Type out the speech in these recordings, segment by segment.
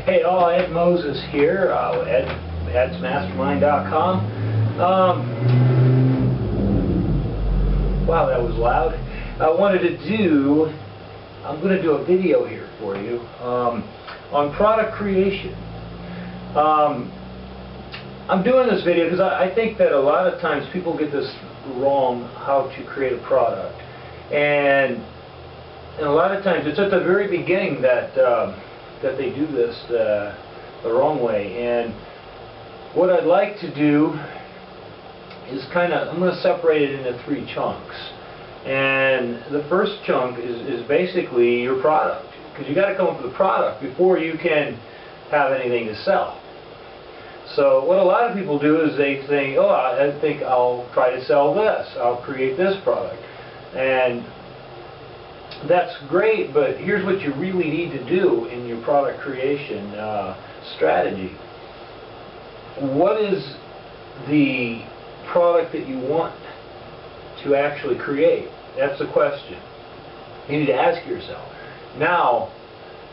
Hey all, Ed Moses here, edsmastermind.com. Wow, that was loud. I'm going to do a video here for you on product creation. I'm doing this video because I think that a lot of times people get this wrong, how to create a product. And a lot of times it's at the very beginning that they do this the wrong way. And what I'd like to do is I'm going to separate it into 3 chunks. And the first chunk is basically your product, because you got to come up with a product before you can have anything to sell. So what a lot of people do is they think, oh, I think I'll try to sell this, I'll create this product. And that's great, but here's what you really need to do in your product creation strategy. What is the product that you want to actually create? That's the question you need to ask yourself. Now,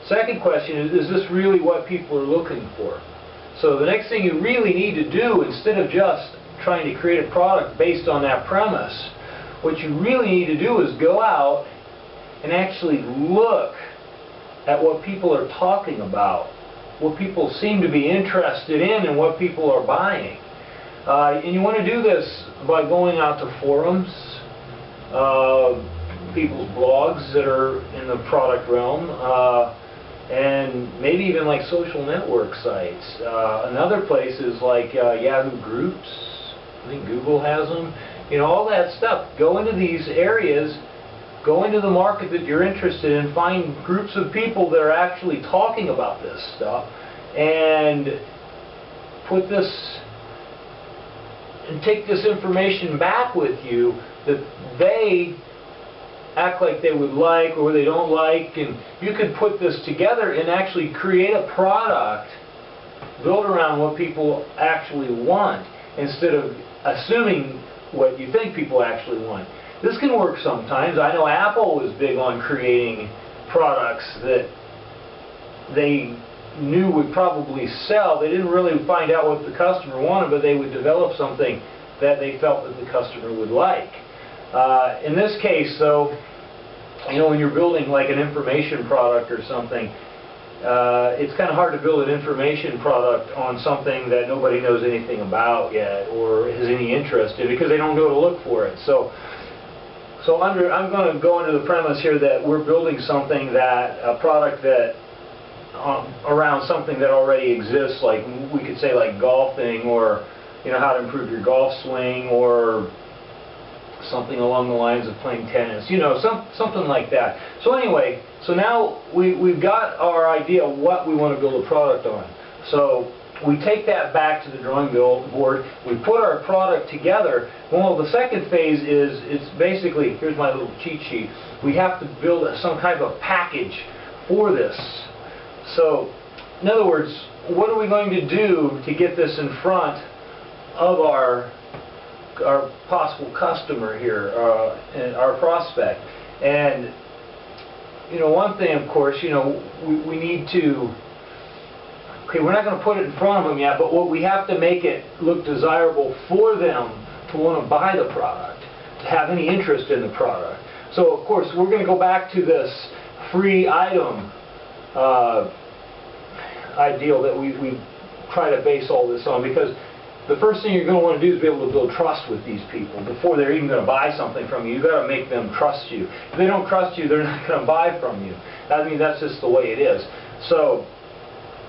second question is this really what people are looking for? So the next thing you really need to do, instead of just trying to create a product based on that premise, what you really need to do is go out and actually look at what people are talking about, what people seem to be interested in, and what people are buying. And you want to do this by going out to forums, people's blogs that are in the product realm, and maybe even like social network sites. Another place is like Yahoo Groups. I think Google has them. You know, all that stuff. Go into these areas, go into the market that you're interested in, find groups of people that are actually talking about this stuff, and put this and take this information back with you that they act like they would like or they don't like, and you could put this together and actually create a product built around what people actually want instead of assuming what you think people actually want. This can work sometimes. I know Apple was big on creating products that they knew would probably sell. They didn't really find out what the customer wanted, but they would develop something that they felt that the customer would like. In this case, though, you know, when you're building like an information product or something, it's kind of hard to build an information product on something that nobody knows anything about yet or has any interest in, because they don't go to look for it. So I'm going to go into the premise here that we're building something a product that around something that already exists, like we could say like golfing, or you know, how to improve your golf swing, or something along the lines of playing tennis, you know, something like that. So anyway, so now we've got our idea of what we want to build a product on. So we take that back to the drawing board, we put our product together. Well, the second phase is, it's basically, here's my little cheat sheet, we have to build some kind of a package for this. So, in other words, what are we going to do to get this in front of our possible customer here, and our prospect? And you know, one thing, of course, you know, we need to, okay, we're not going to put it in front of them yet, but we have to make it look desirable for them to want to buy the product, to have any interest in the product. So of course we're going to go back to this free item ideal that we try to base all this on, because the first thing you're going to want to do is be able to build trust with these people before they're even going to buy something from you. You've got to make them trust you. If they don't trust you, they're not going to buy from you. I mean, that's just the way it is. So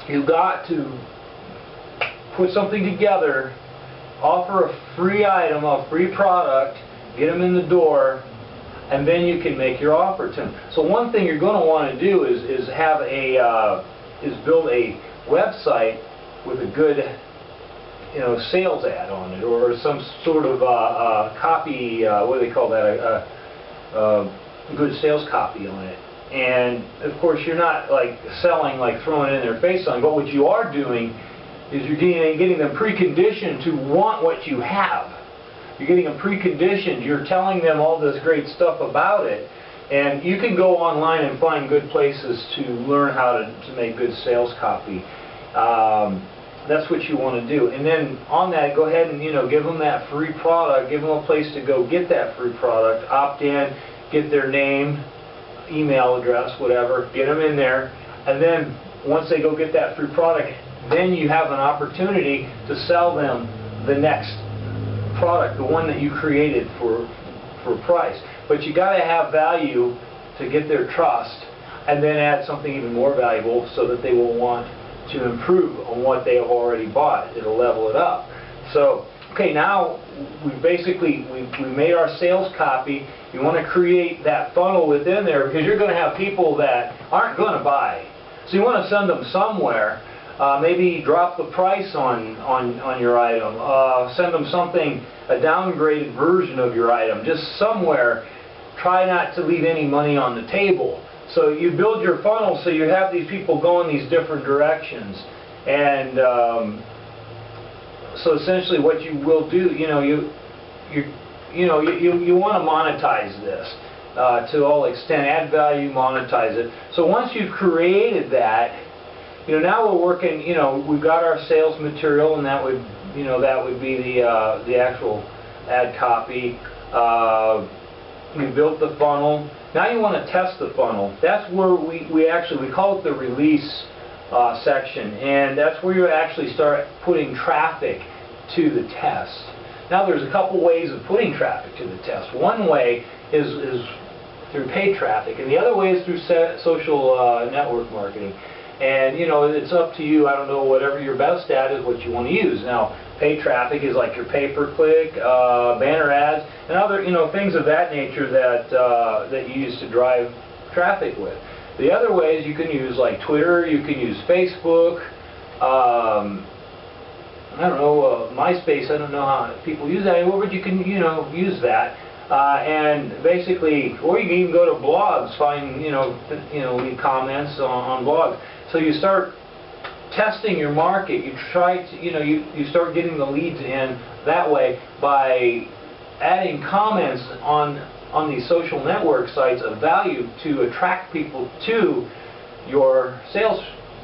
you've got to put something together, offer a free item, a free product, get them in the door, and then you can make your offer to them. So one thing you're going to want to do is build a website with a good, you know, sales ad on it, or some sort of copy, what do they call that, good sales copy on it. And of course you're not like selling, like throwing it in their face on, but what you are doing is you're getting them preconditioned to want what you have. You're getting them preconditioned, you're telling them all this great stuff about it, And you can go online and find good places to learn how to make good sales copy. That's what you want to do. And then on that, go ahead and give them that free product, give them a place to go get that free product, opt in, get their name, email address, whatever, get them in there, and then once they go get that free product, then you have an opportunity to sell them the next product, the one that you created for a price. But you got to have value to get their trust, and then add something even more valuable so that they will want to improve on what they have already bought. It'll level it up. So, okay, now we made our sales copy. You want to create that funnel within there, because you're going to have people that aren't going to buy. So you want to send them somewhere. Maybe drop the price on your item. Send them something, a downgraded version of your item, just somewhere. Try not to leave any money on the table. So you build your funnel so you have these people go in these different directions. And so essentially what you will do, you want to monetize this to all extent, add value, monetize it. So once you've created that, now we're working, we've got our sales material, and that would be the actual ad copy. We built the funnel. Now you want to test the funnel. That's where we call it the release section, and that's where you actually start putting traffic to the test. Now there's a couple ways of putting traffic to the test. One way is through paid traffic, and the other way is through social network marketing. And it's up to you. I don't know, whatever you're best at is what you want to use. Now, paid traffic is like your pay-per-click, banner ads, and other things of that nature that you use to drive traffic with. The other ways you can use like Twitter, you can use Facebook. I don't know, MySpace. I don't know how people use that, but you can use that. And basically, or you can even go to blogs, find leave comments on blogs. So you start testing your market. You try to you start getting the leads in that way by adding comments on these social network sites of value to attract people to your sales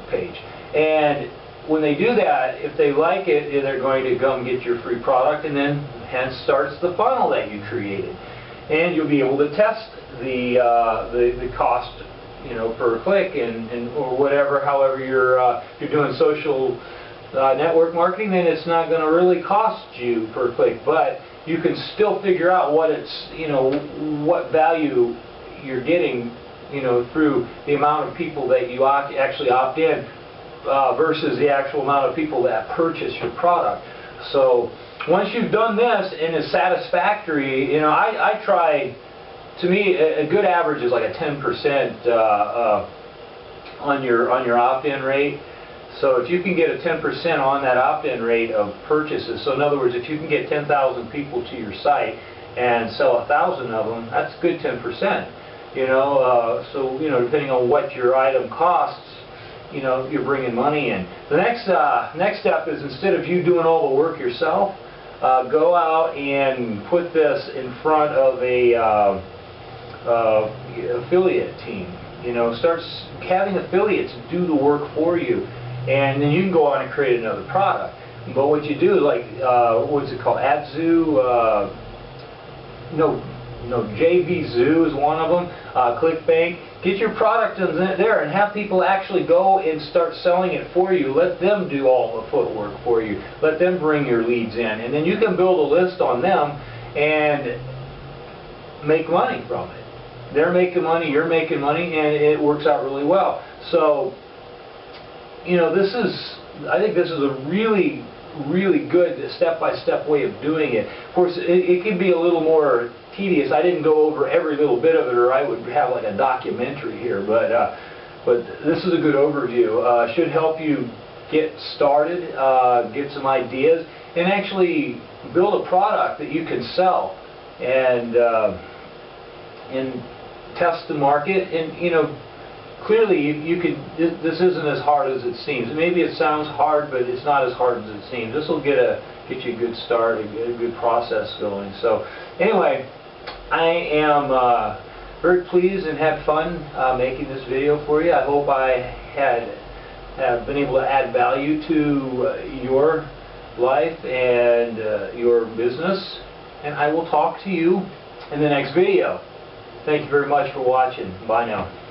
page. And when they do that, if they like it, they're going to come get your free product, and then hence starts the funnel that you created. And you'll be able to test the cost, per click and or whatever. However you're doing social network marketing, then it's not going to really cost you per click, but you can still figure out what what value you're getting, through the amount of people that you actually opt in. Versus the actual amount of people that purchase your product. So once you've done this and it's satisfactory, I try, to me, a good average is like a 10% on your opt-in rate. So if you can get a 10% on that opt-in rate of purchases, so in other words, if you can get 10,000 people to your site and sell 1,000 of them, that's a good 10%. So depending on what your item costs, you're bringing money in. The next step is, instead of you doing all the work yourself, go out and put this in front of a affiliate team. Start having affiliates do the work for you, and then you can go on and create another product. But what you do is like, what's it called? AdZoo, JVZoo is one of them. ClickBank. Get your product in there and have people actually go and start selling it for you. Let them do all the footwork for you. Let them bring your leads in, and then you can build a list on them and make money from it. They're making money, you're making money, and it works out really well. So, I think this is a really, really good step-by-step way of doing it. Of course, it can be a little more tedious. I didn't go over every little bit of it, or I would have like a documentary here, but this is a good overview. Should help you get started, get some ideas, and actually build a product that you can sell and test the market. And clearly you could. This isn't as hard as it seems. Maybe it sounds hard, but it's not as hard as it seems. This will get you a good start, a good process going. So anyway, I am very pleased and had fun making this video for you. I hope I have been able to add value to your life and your business. And I will talk to you in the next video. Thank you very much for watching. Bye now.